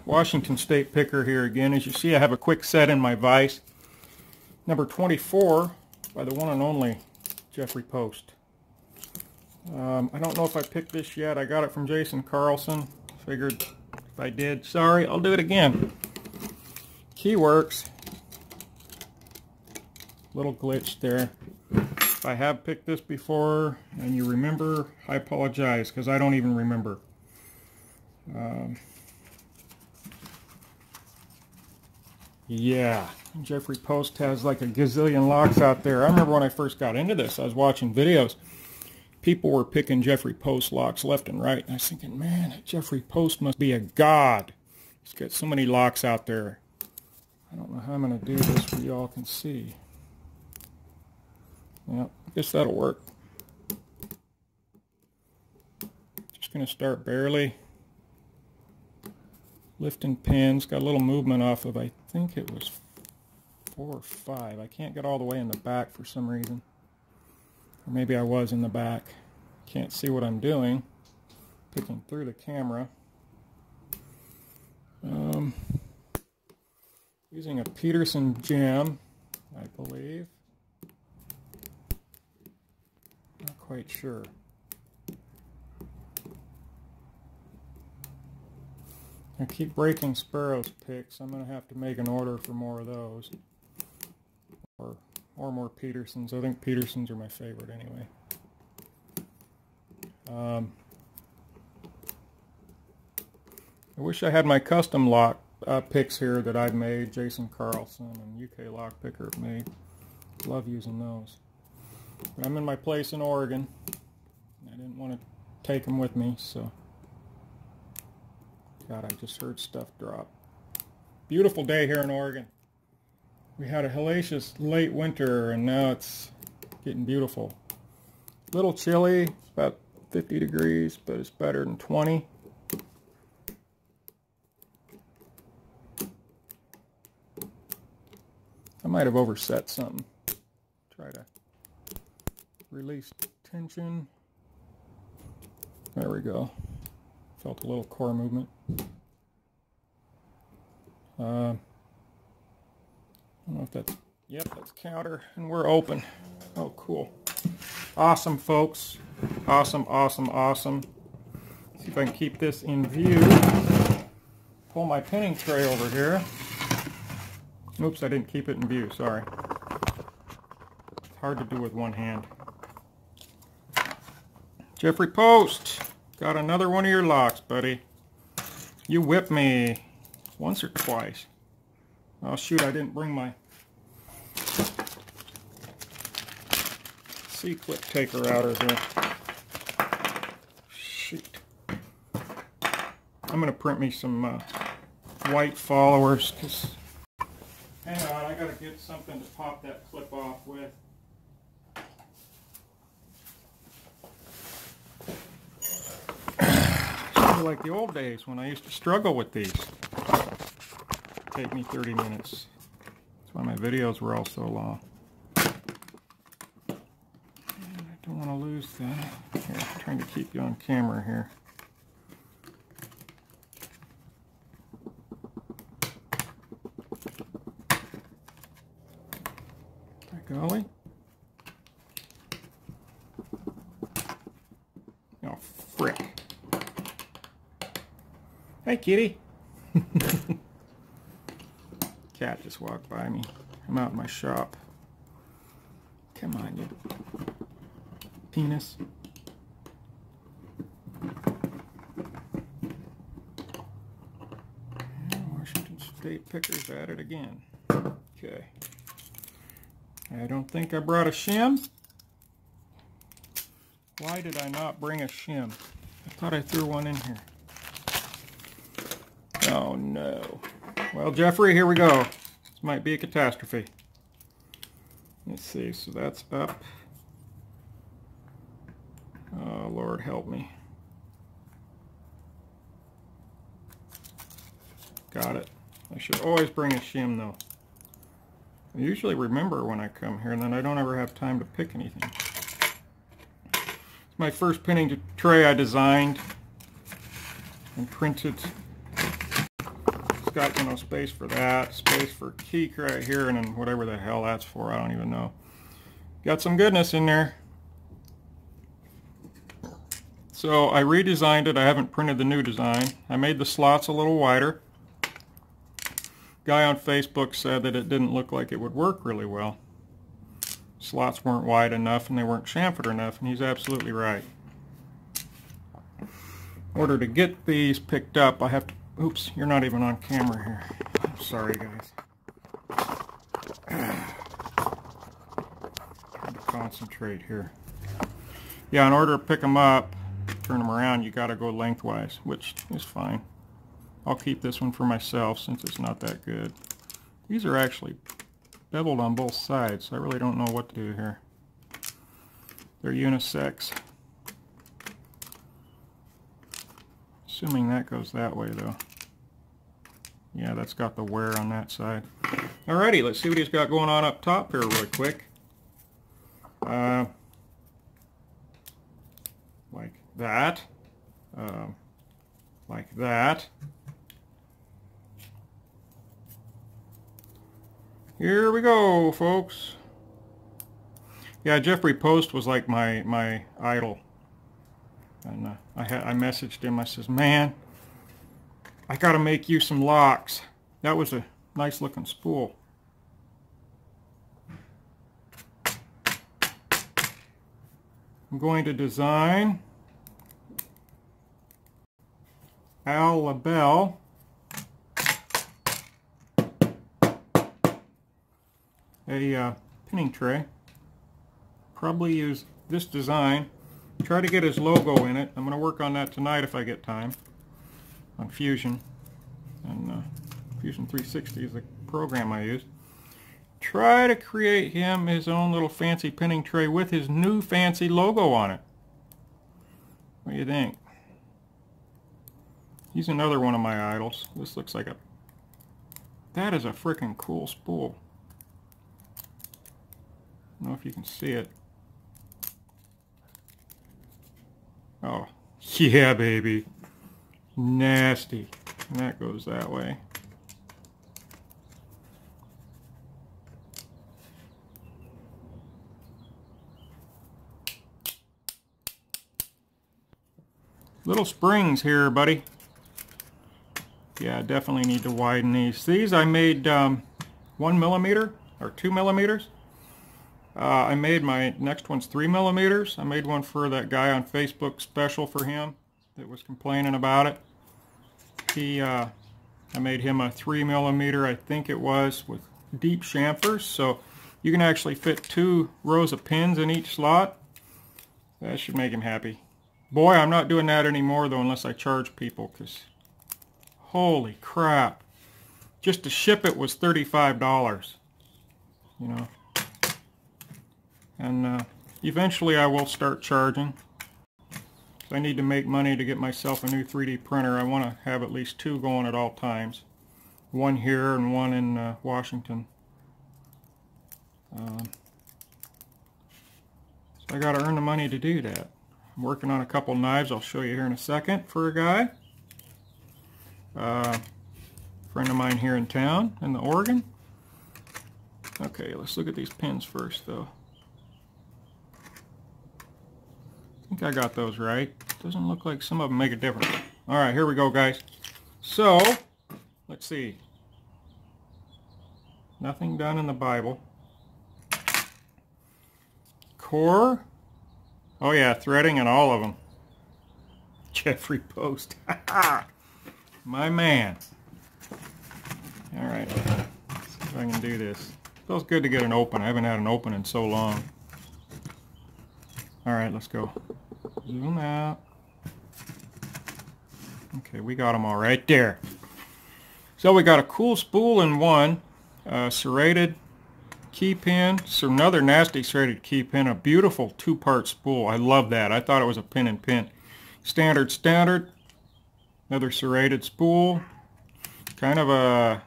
Washington State picker here again. As you see, I have a quick set in my vise. Number 24 by the one and only Jeffrey Post. I don't know if I picked this yet. I got it from Jason Carlson. Figured if I did, sorry, I'll do it again. Key works. Little glitch there. If I have picked this before and you remember, I apologize because I don't even remember. Yeah, Jeffrey Post has like a gazillion locks out there. I remember when I first got into this, I was watching videos. People were picking Jeffrey Post locks left and right. And I was thinking, man, Jeffrey Post must be a god. He's got so many locks out there. I don't know how I'm going to do this where y'all can see. Yeah, I guess that'll work. Just going to start barely lifting pins. Got a little movement off of, I think it was 4 or 5. I can't get all the way in the back for some reason. Or maybe I was in the back. Can't see what I'm doing. Picking through the camera. Using a Peterson jam, I believe. Not quite sure. I keep breaking Sparrow's picks. I'm going to have to make an order for more of those. Or more Petersons. I think Petersons are my favorite anyway. I wish I had my custom lock picks here that I've made. Jason Carlson and UK Lock Picker have made. Love using those. But I'm in my place in Oregon. I didn't want to take them with me, so... God, I just heard stuff drop. Beautiful day here in Oregon. We had a hellacious late winter, and now it's getting beautiful. A little chilly, about 50 degrees, but it's better than 20. I might have overset something. Try to release tension. There we go. Felt a little core movement. I don't know if that's, yep, that's counter, and we're open. Oh, cool. Awesome, folks. Awesome, awesome, awesome. See if I can keep this in view. Pull my pinning tray over here. Oops, I didn't keep it in view, sorry. It's hard to do with one hand. Jeffrey Post, got another one of your locks, buddy. You whipped me once or twice. Oh shoot, I didn't bring my C-clip taker out of here. Shoot. I'm going to print me some white followers, because hang on, I got to get something to pop that clip off with. Sort of like the old days when I used to struggle with these. Take me 30 minutes. That's why my videos were all so long. And I don't want to lose that. Here, I'm trying to keep you on camera here. By golly. Oh, frick. Hey, kitty. Cat just walked by me. I'm out in my shop. Come on, you penis. And Washington State pickers at it again. Okay. I don't think I brought a shim. Why did I not bring a shim? I thought I threw one in here. Oh no. Well, Jeffrey, here we go. This might be a catastrophe. Let's see, so that's up. Oh, Lord help me. Got it. I should always bring a shim, though. I usually remember when I come here, and then I don't ever have time to pick anything. It's my first pinning tray I designed. and printed. It's got, you know, space for that, space for key right here, and then whatever the hell that's for, I don't even know. Got some goodness in there. So I redesigned it. I haven't printed the new design. I made the slots a little wider. Guy on Facebook said that it didn't look like it would work really well. Slots weren't wide enough and they weren't chamfered enough, and he's absolutely right. In order to get these picked up, I have to... Oops, you're not even on camera here. I'm sorry, guys. Trying to concentrate here. Yeah, in order to pick them up, turn them around, you got to go lengthwise, which is fine. I'll keep this one for myself since it's not that good. These are actually beveled on both sides, so I really don't know what to do here. They're unisex. Assuming that goes that way, though. Yeah, that's got the wear on that side. Alrighty, let's see what he's got going on up top here really quick. Like that. Like that. Here we go, folks. Yeah, Jeffrey Post was like my idol. And I messaged him. I says, man, I gotta make you some locks. That was a nice looking spool. I'm going to design Al LaBelle a pinning tray. Probably use this design. Try to get his logo in it. I'm going to work on that tonight if I get time. On Fusion. And Fusion 360 is the program I use. Try to create him his own little fancy pinning tray with his new fancy logo on it. What do you think? He's another one of my idols. This looks like a... That is a freaking cool spool. I don't know if you can see it. Oh, yeah, baby. Nasty. And that goes that way. Little springs here, buddy. Yeah, definitely need to widen these. These I made 1 millimeter or 2 millimeters. I made my next one's 3 millimeters. I made one for that guy on Facebook, special for him that was complaining about it. I made him a 3 millimeter, I think it was, with deep chamfers, so you can actually fit 2 rows of pins in each slot. That should make him happy. Boy, I'm not doing that anymore though unless I charge people, because holy crap, just to ship it was $35, you know. And eventually I will start charging. I need to make money to get myself a new 3D printer. I want to have at least 2 going at all times. One here and one in Washington. So I got to earn the money to do that. I'm working on a couple knives I'll show you here in a second for a guy. Friend of mine here in town in the Oregon. Okay, let's look at these pins first though. I think I got those right. Doesn't look like some of them make a difference. Alright, here we go, guys. So, let's see. Nothing done in the Bible. Core. Oh yeah, threading in all of them. Jeffrey Post. My man. Alright, let's see if I can do this. Feels good to get an open. I haven't had an open in so long. Alright, let's go. Zoom out. Okay, we got them all right there. So we got a cool spool in one, serrated key pin, so another nasty serrated key pin, a beautiful 2-part spool. I love that. I thought it was a pin and pin. Standard, another serrated spool, kind of a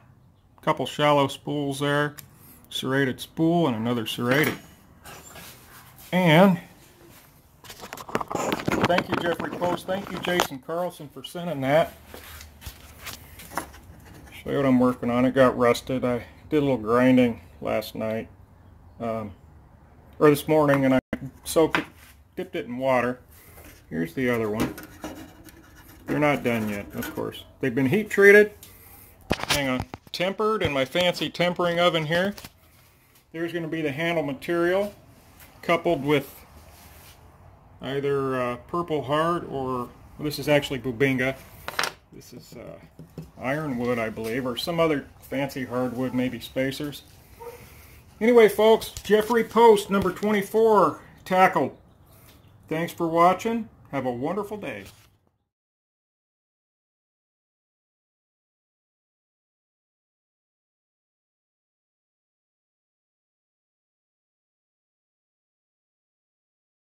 couple shallow spools there, serrated spool and another serrated. And Thank you, Jeffrey Post. Thank you, Jason Carlson, for sending that. Show you what I'm working on. It got rusted. I did a little grinding last night, or this morning, and I soaked it, dipped it in water. Here's the other one. They're not done yet, of course. They've been heat treated. Hang on. Tempered in my fancy tempering oven here. There's going to be the handle material, coupled with either purple heart or, well, this is actually bubinga. This is ironwood, I believe, or some other fancy hardwood, maybe spacers. Anyway, folks, Jeffrey Post, number 24, tackled. Thanks for watching. Have a wonderful day.